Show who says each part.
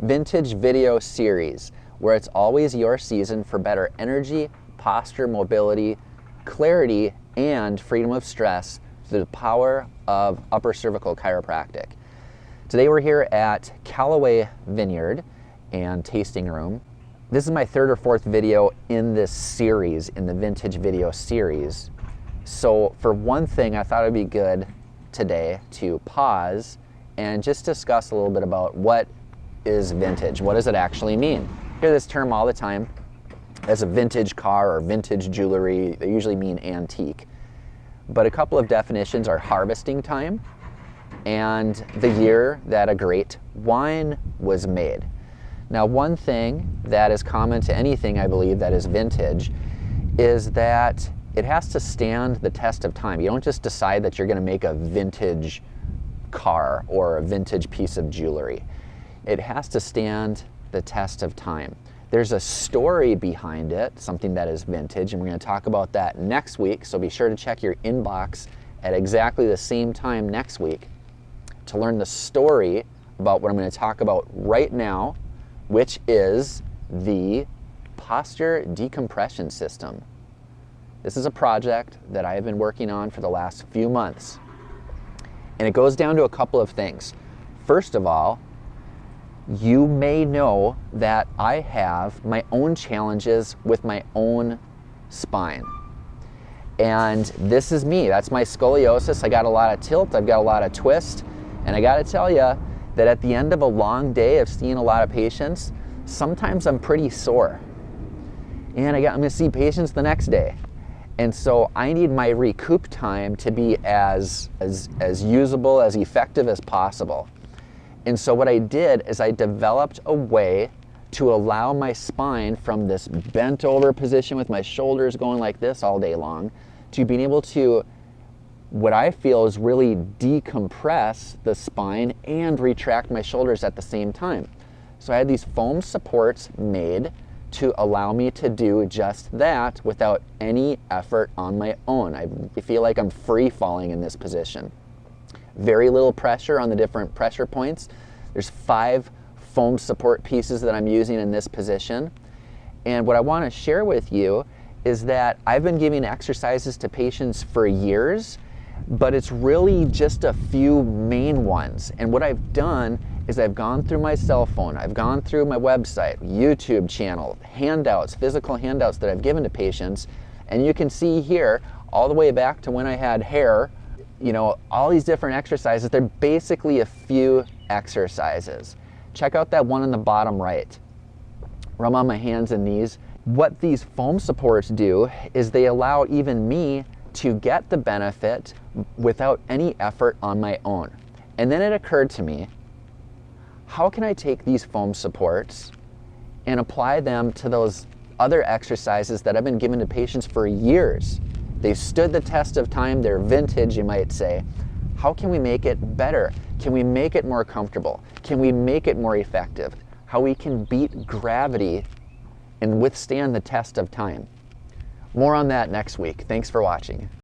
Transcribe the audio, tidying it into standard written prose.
Speaker 1: Vintage Video Series, where it's always your season for better energy, posture, mobility, clarity, and freedom of stress through the power of upper cervical chiropractic. Today we're here at Callaway Vineyard and Tasting Room. This is my third or fourth video in this series, in the Vintage Video Series. So for one thing, I thought it'd be good today to pause and just discuss a little bit about what is vintage. What does it actually mean? I hear this term all the time. As a vintage car or vintage jewelry, they usually mean antique. But a couple of definitions are harvesting time and the year that a great wine was made. Now, one thing that is common to anything I believe that is vintage is that it has to stand the test of time. You don't just decide that you're going to make a vintage car or a vintage piece of jewelry. It has to stand the test of time. There's a story behind it, something that is vintage, and we're going to talk about that next week. So be sure to check your inbox at exactly the same time next week to learn the story about what I'm going to talk about right now, which is the posture decompression system. This is a project that I have been working on for the last few months. And it goes down to a couple of things. First of all, you may know that I have my own challenges with my own spine. And this is me. That's my scoliosis. I got a lot of tilt, I've got a lot of twist, and I gotta tell you that at the end of a long day of seeing a lot of patients, sometimes I'm pretty sore. And I'm gonna see patients the next day. And so I need my recoup time to be as usable, as effective as possible. And so what I did is I developed a way to allow my spine from this bent over position with my shoulders going like this all day long to being able to, what I feel is really decompress the spine and retract my shoulders at the same time. So I had these foam supports made to allow me to do just that without any effort on my own. I feel like I'm free falling in this position. Very little pressure on the different pressure points. There's 5 foam support pieces that I'm using in this position. And what I want to share with you is that I've been giving exercises to patients for years, but it's really just a few main ones. And what I've done is I've gone through my cell phone, I've gone through my website, YouTube channel, handouts, physical handouts that I've given to patients, and you can see here all the way back to when I had hair, you know, all these different exercises. They're basically a few exercises. Check out that one in the bottom right. Rub on my hands and knees. What these foam supports do is they allow even me to get the benefit without any effort on my own. And then it occurred to me, how can I take these foam supports and apply them to those other exercises that I've been giving to patients for years? They've stood the test of time, they're vintage, you might say. How can we make it better? Can we make it more comfortable? Can we make it more effective? How we can beat gravity and withstand the test of time. More on that next week. Thanks for watching.